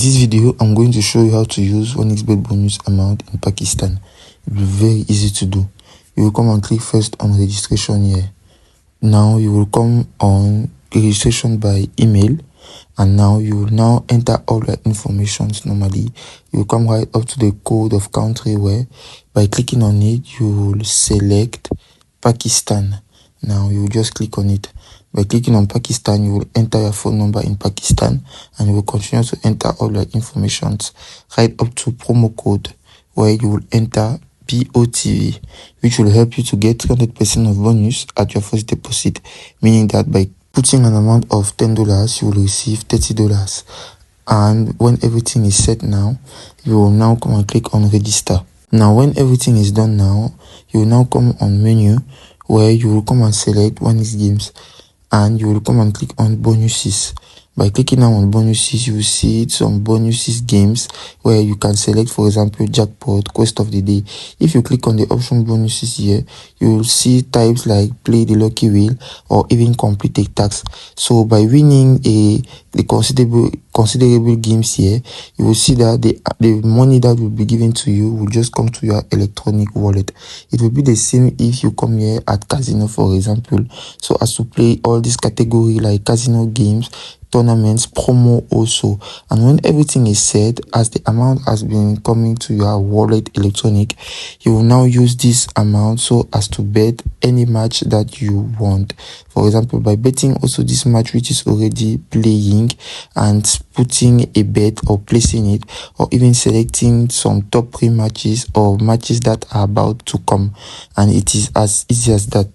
this video, I'm going to show you how to use 1xbet bonus amount in Pakistan. It will be very easy to do. You will come and click first on registration here. Now you will come on registration by email, and now you will now enter all your informations normally. You will come right up to the code of country where by clicking on it you will select Pakistan. Now you will just click on it. By clicking on Pakistan, you will enter your phone number in Pakistan, and you will continue to enter all your informations right up to promo code where you will enter POTV, which will help you to get 100% of bonus at your first deposit, meaning that by putting an amount of $10, you will receive $30. And when everything is set now, you will now come and click on register. Now when everything is done now, you will now come on menu where you will come and select 1x games, and you will come and click on bonuses. By clicking now on bonuses, you will see some bonuses games where you can select, for example, jackpot, quest of the day. If you click on the option bonuses here, you will see types like play the lucky wheel or even complete a task. So by winning the considerable games here, you will see that the money that will be given to you will just come to your electronic wallet. It will be the same if you come here at casino, for example, so as to play all these category like casino games, tournaments, promo also. And when everything is set, as the amount has been coming to your wallet electronic, you will now use this amount so as to bet any match that you want. For example, by betting also this match which is already playing and putting a bet or placing it, or even selecting some top 3 matches or matches that are about to come, and it is as easy as that.